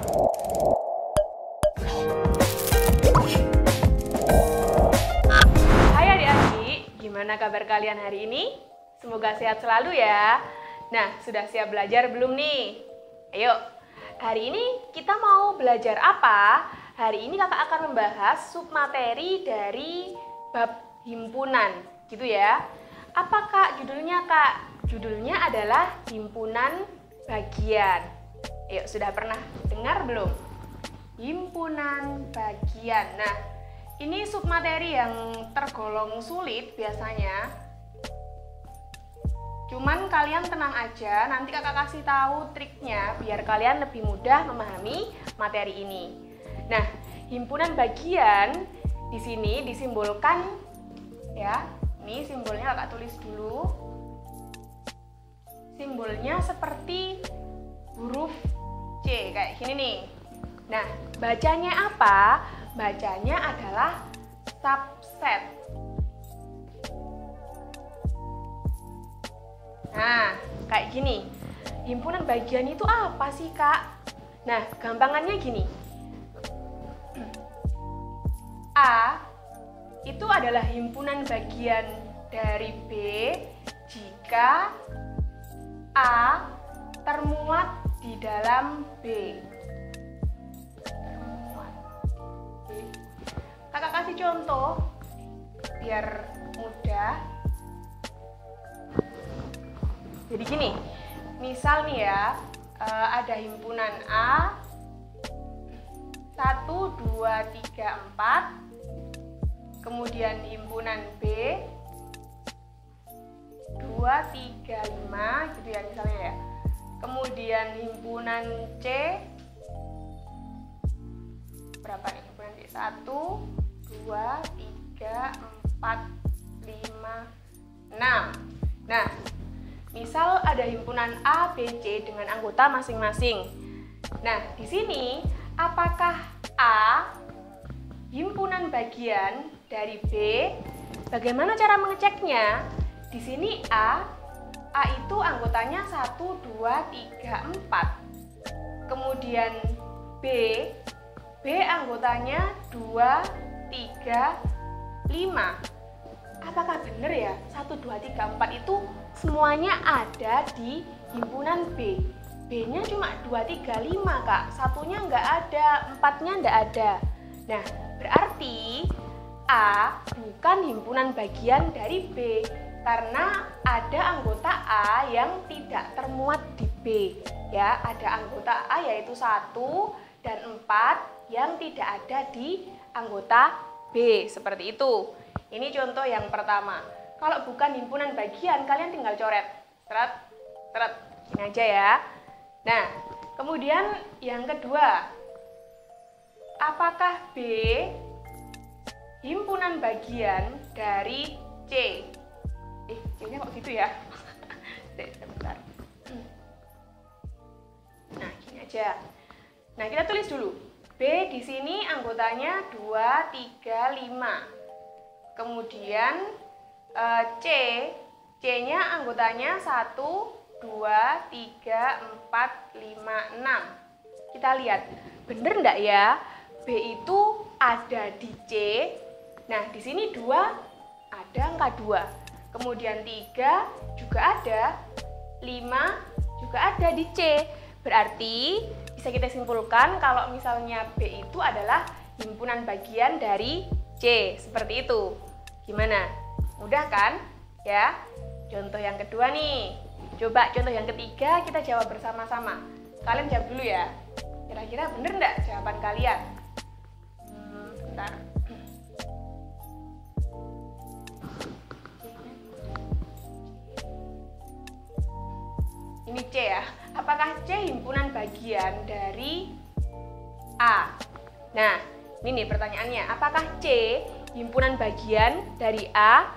Hai adik-adik, gimana kabar kalian hari ini? Semoga sehat selalu ya. Nah, sudah siap belajar belum nih? Ayo, hari ini kita mau belajar apa? Hari ini kakak akan membahas submateri dari bab himpunan, gitu ya. Apa kak judulnya kak? Judulnya adalah himpunan bagian. Ayo, sudah pernah dengar belum? Himpunan bagian. Nah, ini submateri yang tergolong sulit biasanya. Cuman kalian tenang aja, nanti kakak kasih tahu triknya biar kalian lebih mudah memahami materi ini. Nah, himpunan bagian di sini disimbolkan ya. Ini simbolnya kakak tulis dulu. Simbolnya seperti huruf C kayak gini nih. Nah, bacanya apa? Bacanya adalah subset. Nah, kayak gini. Himpunan bagian itu apa sih, Kak? Nah, gampangannya gini. A itu adalah himpunan bagian dari B jika A termuat di dalam B. Kakak kasih contoh biar mudah. Jadi gini, misal nih ya, ada himpunan A 1, 2, 3, 4, kemudian himpunan B 2, 3, 5 gitu ya misalnya ya. Kemudian himpunan C berapa nih? Himpunan C 1, 2, 3, 4, 5, 6. Nah, misal ada himpunan A, B, C dengan anggota masing-masing. Nah, di sini apakah A himpunan bagian dari B? Bagaimana cara mengeceknya? Di sini A itu anggotanya 1, 2, 3, 4. Kemudian B anggotanya 2, 3, 5. Apakah benar ya 1, 2, 3, 4 itu semuanya ada di himpunan B? B-nya cuma 2, 3, 5 kak, satunya nggak ada, 4-nya nggak ada. Nah, berarti A bukan himpunan bagian dari B karena ada anggota A yang tidak termuat di B. Ya, ada anggota A yaitu 1 dan 4 yang tidak ada di anggota B, seperti itu. Ini contoh yang pertama. Kalau bukan himpunan bagian, kalian tinggal coret. Seret, seret. Ini aja ya. Nah, kemudian yang kedua. Apakah B himpunan bagian dari C? C-nya kok gitu ya? Sebentar. Nah, gini aja. Nah, kita tulis dulu. B di sini anggotanya 2, 3, 5. Kemudian C-nya anggotanya 1, 2, 3, 4, 5, 6. Kita lihat, bener enggak ya? B itu ada di C. Nah, di sini 2 ada angka 2. Kemudian 3 juga ada, 5 juga ada di C. Berarti bisa kita simpulkan kalau misalnya B itu adalah himpunan bagian dari C, seperti itu. Gimana? Mudah kan? Ya. Contoh yang kedua nih. Coba contoh yang ketiga kita jawab bersama-sama. Kalian jawab dulu ya. Kira-kira bener nggak jawaban kalian? Bentar. Ini C ya. Apakah C himpunan bagian dari A? Nah, ini nih pertanyaannya. Apakah C himpunan bagian dari A?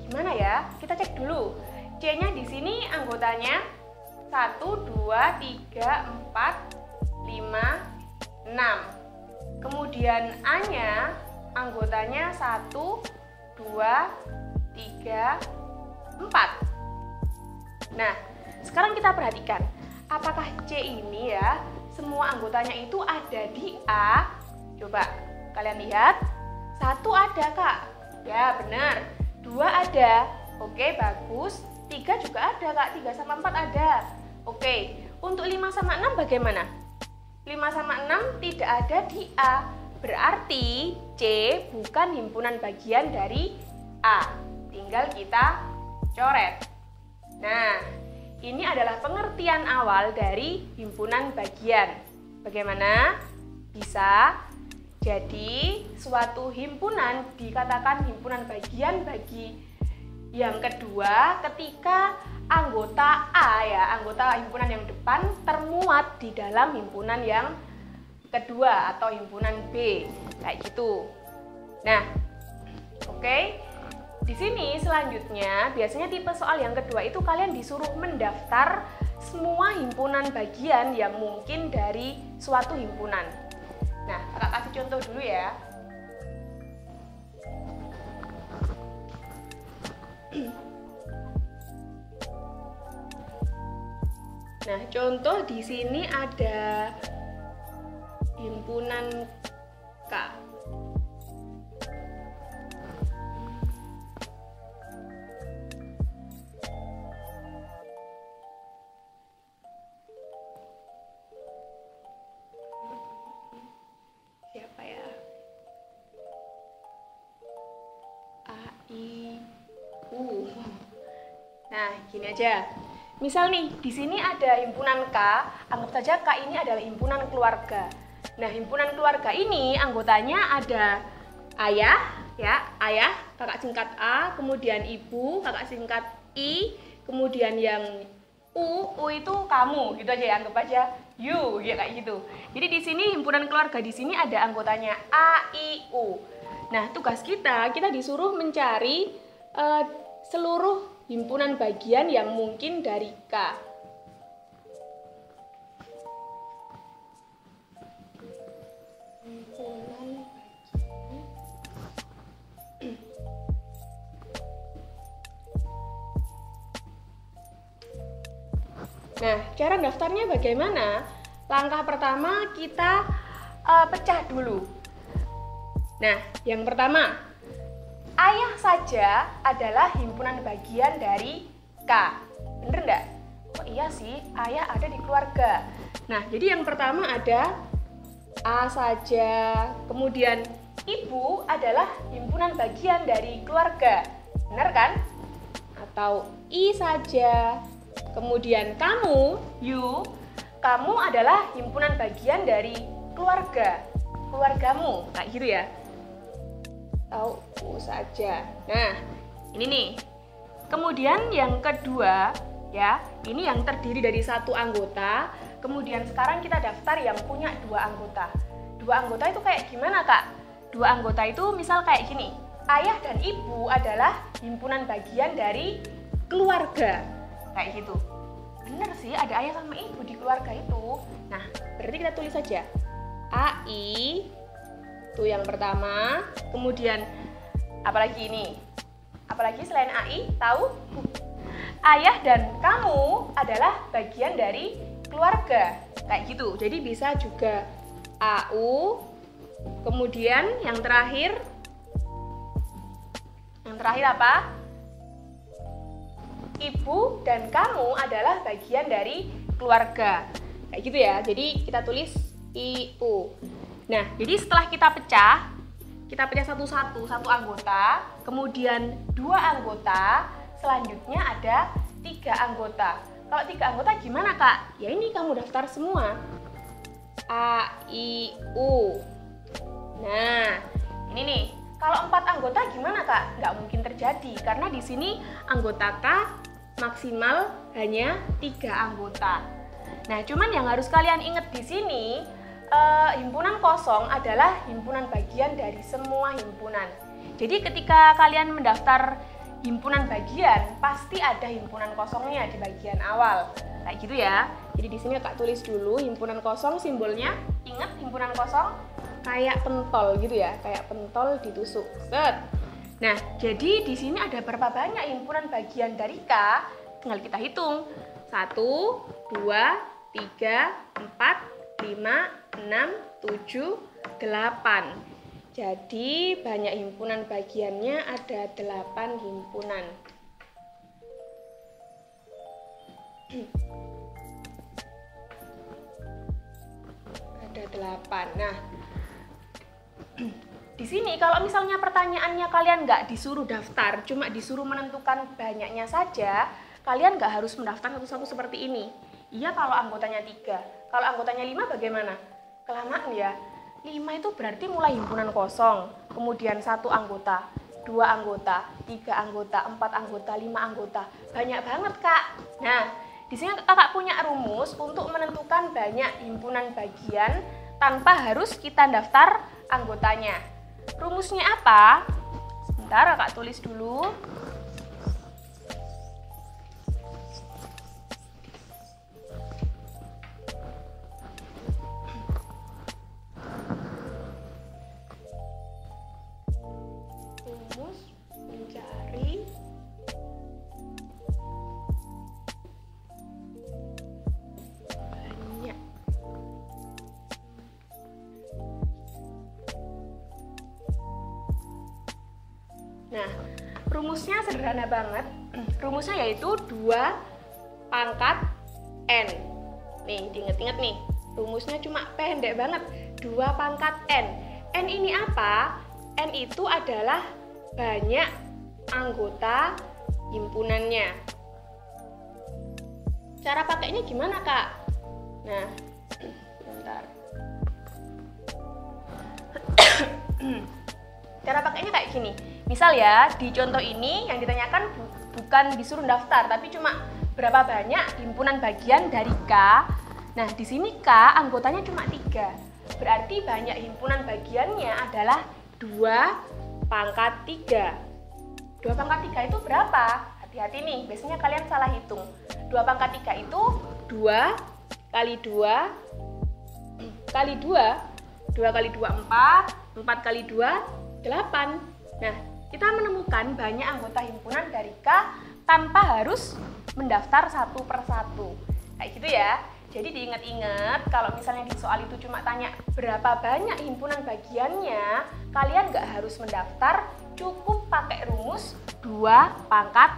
Gimana ya? Kita cek dulu. C-nya di sini anggotanya 1, 2, 3, 4, 5, 6. Kemudian A-nya anggotanya 1, 2, 3, 4. Nah, sekarang kita perhatikan. Apakah C ini ya semua anggotanya itu ada di A? Coba kalian lihat. 1 ada, Kak. Ya, benar. 2 ada. Oke, bagus. 3 juga ada, Kak. 3 sama 4 ada. Oke, untuk 5 sama 6 bagaimana? 5 sama 6 tidak ada di A. Berarti C bukan himpunan bagian dari A. Tinggal kita coret. Nah, ini adalah pengertian awal dari himpunan bagian. Bagaimana? Bisa. Jadi, suatu himpunan dikatakan himpunan bagian bagi yang kedua ketika anggota A, ya, anggota himpunan yang depan termuat di dalam himpunan yang kedua atau himpunan B, kayak gitu. Nah, oke. Di sini selanjutnya biasanya tipe soal yang kedua itu kalian disuruh mendaftar semua himpunan bagian yang mungkin dari suatu himpunan. Nah, kakak kasih contoh dulu ya. Nah, contoh di sini ada himpunan K. Siapa ya? A, I, U. Nah, gini aja. Misal nih, di sini ada himpunan K, anggap saja K ini adalah himpunan keluarga. Nah, himpunan keluarga ini anggotanya ada ayah, ya, ayah, kakak singkat A, kemudian ibu, kakak singkat I, kemudian yang U itu kamu, gitu aja ya, anggap aja you, ya kayak gitu. Jadi di sini himpunan keluarga di sini ada anggotanya A, I, U. Nah, tugas kita disuruh mencari seluruh himpunan bagian yang mungkin dari K. Himpunan bagian. Nah, cara daftarnya bagaimana? Langkah pertama kita pecah dulu. Nah, yang pertama, ayah saja adalah himpunan bagian dari K. Bener nggak? Oh iya sih, ayah ada di keluarga. Nah, jadi yang pertama ada A saja. Kemudian ibu adalah himpunan bagian dari keluarga. Bener kan? Atau I saja. Kemudian kamu, you, kamu adalah himpunan bagian dari keluarga. Keluargamu, kayak gitu ya. Atau U saja. Nah, ini nih. Kemudian yang kedua, ya, ini yang terdiri dari satu anggota. Kemudian sekarang kita daftar yang punya 2 anggota. 2 anggota itu kayak gimana, Kak? 2 anggota itu misal kayak gini. Ayah dan ibu adalah himpunan bagian dari keluarga. Kayak gitu. Bener sih, ada ayah sama ibu di keluarga itu. Nah, berarti kita tulis saja. AI itu yang pertama, kemudian apalagi ini? Apalagi selain AI, tahu? Ayah dan kamu adalah bagian dari keluarga. Kayak gitu. Jadi bisa juga AU, kemudian yang terakhir apa? Ibu dan kamu adalah bagian dari keluarga. Kayak gitu ya. Jadi kita tulis IU. Nah, jadi setelah kita pecah satu-satu, satu anggota, kemudian 2 anggota, selanjutnya ada 3 anggota. Kalau 3 anggota gimana, Kak? Ya ini kamu daftar semua. A, I, U. Nah, ini nih. Kalau 4 anggota gimana, Kak? Nggak mungkin terjadi, karena di sini anggota K maksimal hanya 3 anggota. Nah, cuman yang harus kalian ingat di sini, himpunan kosong adalah himpunan bagian dari semua himpunan. Jadi ketika kalian mendaftar himpunan bagian, pasti ada himpunan kosongnya di bagian awal. Kayak gitu ya. Jadi di sini Kak tulis dulu himpunan kosong, simbolnya. Ingat himpunan kosong kayak pentol gitu ya, kayak pentol ditusuk. Set. Nah, jadi di sini ada berapa banyak himpunan bagian dari K? Tinggal kita hitung. 1, 2, 3, 4, 5, 6, 7, 8. Jadi banyak himpunan bagiannya ada 8 himpunan. Ada 8. Nah, di sini kalau misalnya pertanyaannya kalian nggak disuruh daftar, cuma disuruh menentukan banyaknya saja, kalian nggak harus mendaftar satu-satu seperti ini. Iya kalau anggotanya 3. Kalau anggotanya 5 bagaimana? Kelamaan ya. 5 itu berarti mulai himpunan kosong, kemudian 1 anggota, 2 anggota, 3 anggota, 4 anggota, 5 anggota. Banyak banget, Kak. Nah, di sini Kakak punya rumus untuk menentukan banyak himpunan bagian tanpa harus kita daftar anggotanya. Rumusnya apa? Sebentar, Kakak tulis dulu. Mencari banyak Nah, rumusnya sederhana banget. Rumusnya yaitu 2 pangkat N. Nih, diinget-inget nih. Rumusnya cuma pendek banget. 2 pangkat N. N ini apa? N itu adalah banyak anggota himpunannya. Cara pakainya gimana, Kak? Nah, bentar. Cara pakainya kayak gini. Misal ya, di contoh ini yang ditanyakan bukan disuruh daftar, tapi cuma berapa banyak himpunan bagian dari K. Nah, di sini K anggotanya cuma 3. Berarti banyak himpunan bagiannya adalah 2 pangkat 3. 2 pangkat 3 itu berapa? Hati-hati nih, biasanya kalian salah hitung. 2 pangkat 3 itu 2 kali 2 kali 2. 2 kali 2, 4. 4 kali 2, 8. Nah, kita menemukan banyak anggota himpunan dari K tanpa harus mendaftar satu per satu. Kayak gitu ya. Jadi diingat-ingat kalau misalnya di soal itu cuma tanya berapa banyak himpunan bagiannya, kalian nggak harus mendaftar, cukup pakai rumus 2 pangkat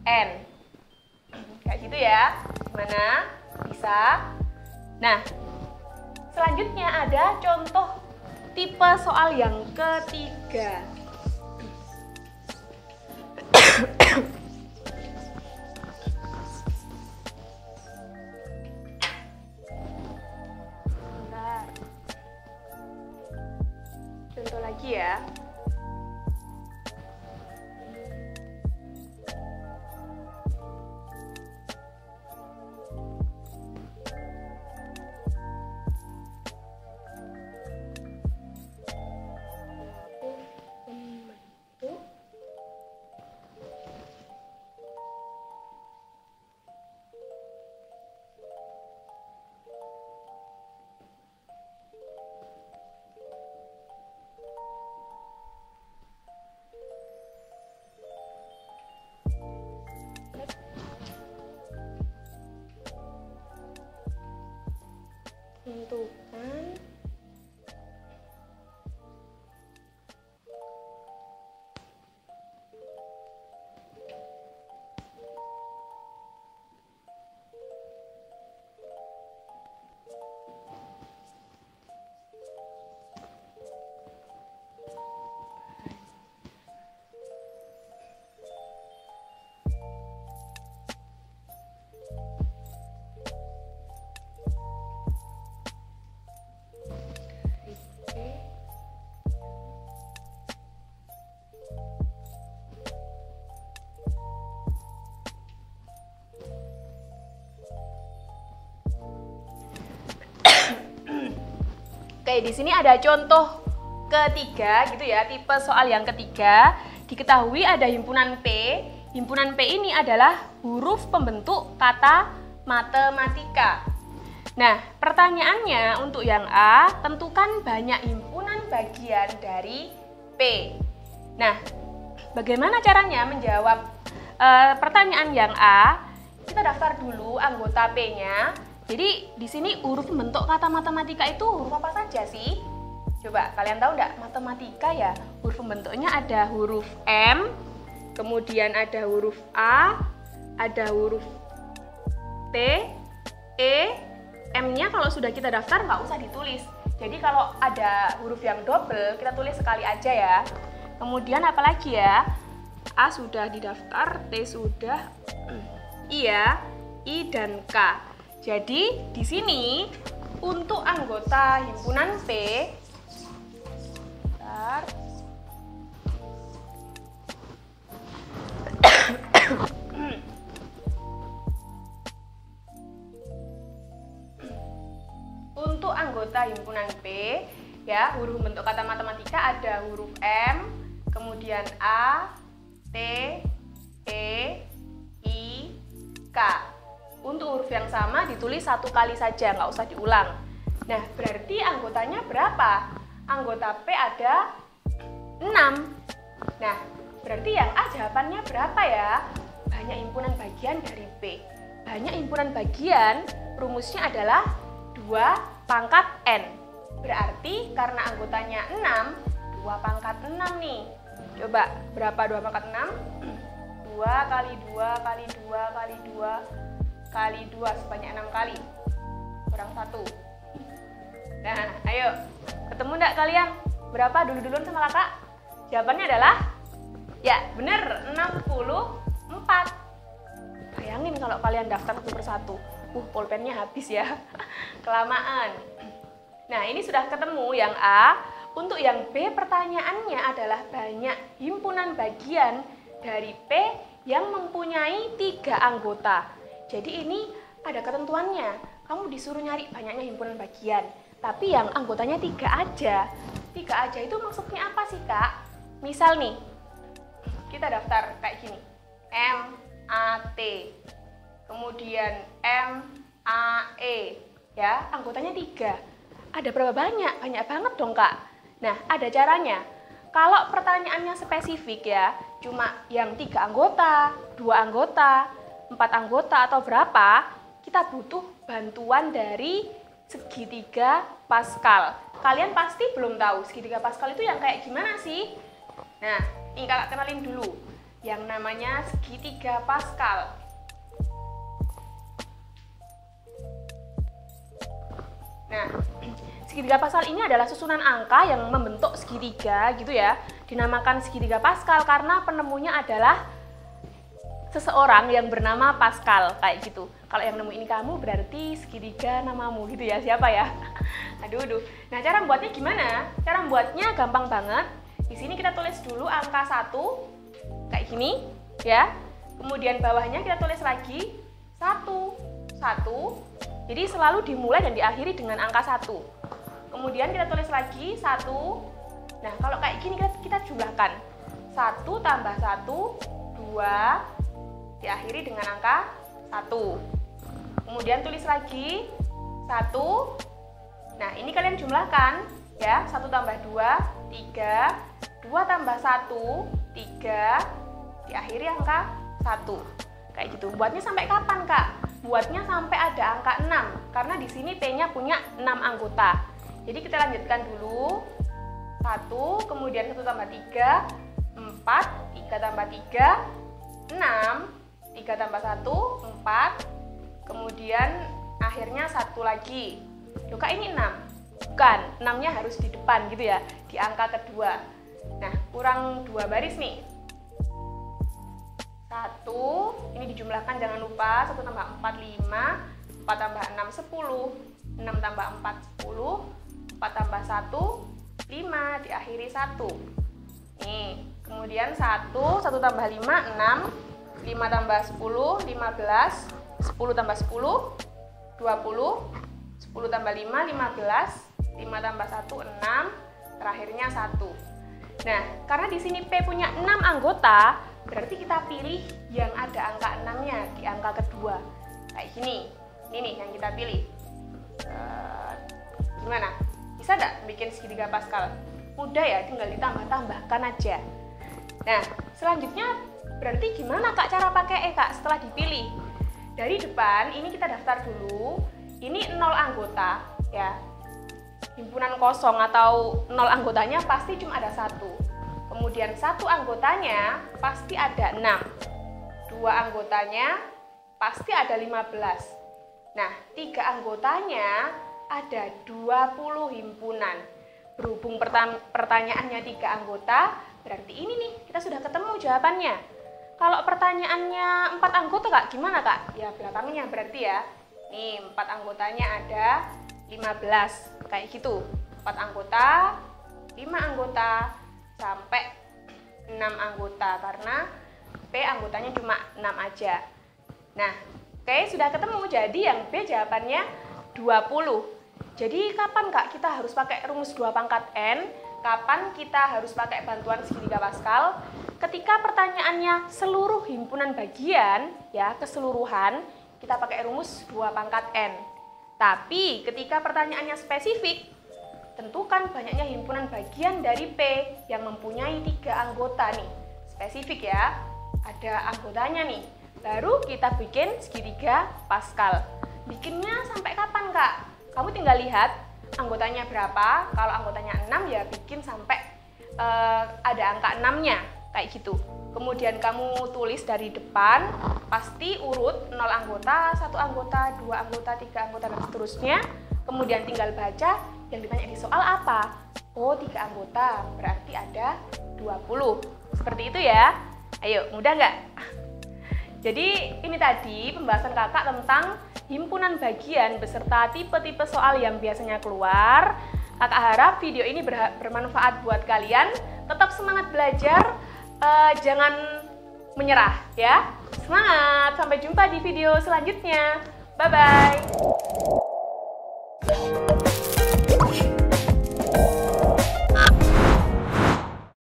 N. Kayak gitu ya. Gimana? Bisa? Nah, selanjutnya ada contoh tipe soal yang ketiga. Bentar. Contoh lagi ya. Tentukan Oke, di sini ada contoh ketiga gitu ya, tipe soal yang ketiga. Diketahui ada himpunan P. Himpunan P ini adalah huruf pembentuk kata matematika. Nah, pertanyaannya untuk yang A, tentukan banyak himpunan bagian dari P. Nah, bagaimana caranya menjawab pertanyaan yang A? Kita daftar dulu anggota P-nya. Jadi di sini huruf pembentuk kata matematika itu huruf apa saja sih? Coba kalian tahu nggak? Matematika ya, huruf pembentuknya ada huruf M, kemudian ada huruf A, ada huruf T, E, M-nya kalau sudah kita daftar nggak usah ditulis. Jadi kalau ada huruf yang double, kita tulis sekali aja ya. Kemudian apalagi ya? A sudah didaftar, T sudah, I ya, I dan K. Jadi di sini untuk anggota himpunan P, untuk anggota himpunan P ya, huruf bentuk kata matematika ada huruf M, kemudian A, T, E, I, K. Untuk huruf yang sama ditulis satu kali saja, nggak usah diulang. Nah, berarti anggotanya berapa? Anggota P ada 6. Nah, berarti yang A jawabannya berapa ya? Banyak himpunan bagian dari P. Banyak himpunan bagian, rumusnya adalah 2 pangkat N. Berarti karena anggotanya 6, 2 pangkat 6 nih. Coba, berapa 2 pangkat 6? 2 kali 2 kali 2 kali 2 kali 2 sebanyak 6 kali. Kurang 1. Nah, ayo. Ketemu enggak kalian? Berapa dulu-duluan sama kakak? Jawabannya adalah, ya bener, 64. Bayangin kalau kalian daftar satu persatu. Pulpennya habis ya. Kelamaan. Nah, ini sudah ketemu yang A. Untuk yang B, pertanyaannya adalah banyak himpunan bagian dari P yang mempunyai 3 anggota. Jadi ini ada ketentuannya. Kamu disuruh nyari banyaknya himpunan bagian, tapi yang anggotanya 3 aja. 3 aja itu maksudnya apa sih, Kak? Misal nih, kita daftar kayak gini. M, A, T. Kemudian M, A, E. Ya, anggotanya 3. Ada berapa banyak? Banyak banget dong, Kak. Nah, ada caranya. Kalau pertanyaannya spesifik ya, cuma yang 3 anggota, 2 anggota, 4 anggota atau berapa, kita butuh bantuan dari segitiga Pascal. Kalian pasti belum tahu segitiga Pascal itu yang kayak gimana sih? Nah, ini kakak kenalin dulu. Yang namanya segitiga Pascal. Nah, segitiga Pascal ini adalah susunan angka yang membentuk segitiga gitu ya. Dinamakan segitiga Pascal karena penemunya adalah seseorang yang bernama Pascal, kayak gitu. Kalau yang nemu ini kamu berarti segitiga namamu gitu ya. Siapa ya? Aduh. Nah, cara membuatnya gimana? Cara membuatnya gampang banget. Di sini kita tulis dulu angka 1 kayak gini ya. Kemudian bawahnya kita tulis lagi 1. Jadi selalu dimulai dan diakhiri dengan angka 1. Kemudian kita tulis lagi 1. Nah, kalau kayak gini kita jumlahkan. 1 tambah 1, 2, diakhiri dengan angka 1. Kemudian tulis lagi 1. Nah, ini kalian jumlahkan ya. 1 tambah 2, 3. 2 tambah 1, 3. Diakhiri angka 1. Kayak gitu. Buatnya sampai kapan, Kak? Buatnya sampai ada angka 6. Karena di sini P-nya punya 6 anggota. Jadi kita lanjutkan dulu. 1, kemudian 1 tambah 3, 4. 3 tambah 3, 6. 3 tambah 1, 4. Kemudian akhirnya 1 lagi. Loh, Kak, ini 6? Bukan, 6-nya harus di depan gitu ya, di angka kedua. Nah, kurang 2 baris nih. 1, ini dijumlahkan jangan lupa. 1 tambah 4, 5. 4 tambah 6, 10. 6 tambah 4, 10. 4 tambah 1, 5. Diakhiri 1. Nih, kemudian 1 tambah 5, 6. 5 tambah 10, 15. 10 tambah 10, 20. 10 tambah 5, 15. 5 tambah 1, 6. Terakhirnya 1. Nah, karena di sini P punya 6 anggota, berarti kita pilih yang ada angka 6-nya di angka kedua. Kayak gini. Ini nih yang kita pilih. Gimana? Bisa nggak bikin segitiga Pascal? Mudah ya, tinggal ditambah-tambahkan aja. Nah, selanjutnya berarti gimana, Kak, cara pakai Kak, setelah dipilih? Dari depan, ini kita daftar dulu. ini 0 anggota ya. Himpunan kosong atau 0 anggotanya pasti cuma ada 1. Kemudian 1 anggotanya pasti ada 6. 2 anggotanya pasti ada 15. Nah, 3 anggotanya ada 20 himpunan. Berhubung pertanyaannya 3 anggota, berarti ini nih, kita sudah ketemu jawabannya. Kalau pertanyaannya 4 anggota Kak, gimana Kak? Ya belakangnya berarti ya. Nih, 4 anggotanya ada 15. Kayak gitu. 4 anggota, 5 anggota, sampai 6 anggota. Karena P anggotanya cuma 6 aja. Nah, oke, sudah ketemu. Jadi yang B jawabannya 20. Jadi kapan Kak kita harus pakai rumus 2 pangkat N? Kapan kita harus pakai bantuan segitiga Pascal? Ketika pertanyaannya seluruh himpunan bagian, ya keseluruhan, kita pakai rumus 2 pangkat N. Tapi ketika pertanyaannya spesifik, tentukan banyaknya himpunan bagian dari P yang mempunyai 3 anggota nih. Spesifik ya, ada anggotanya nih. Baru kita bikin segitiga Pascal. Bikinnya sampai kapan Kak? Kamu tinggal lihat anggotanya berapa. Kalau anggotanya 6 ya bikin sampai ada angka 6-nya kayak gitu. Kemudian kamu tulis dari depan, pasti urut 0 anggota, 1 anggota, 2 anggota, 3 anggota dan seterusnya. Kemudian tinggal baca yang ditanya di soal apa. Oh, 3 anggota, berarti ada 20. Seperti itu ya. Ayo, mudah nggak? Jadi ini tadi pembahasan kakak tentang himpunan bagian beserta tipe-tipe soal yang biasanya keluar. Kakak harap video ini bermanfaat buat kalian. Tetap semangat belajar, jangan menyerah ya. Semangat, sampai jumpa di video selanjutnya. Bye-bye.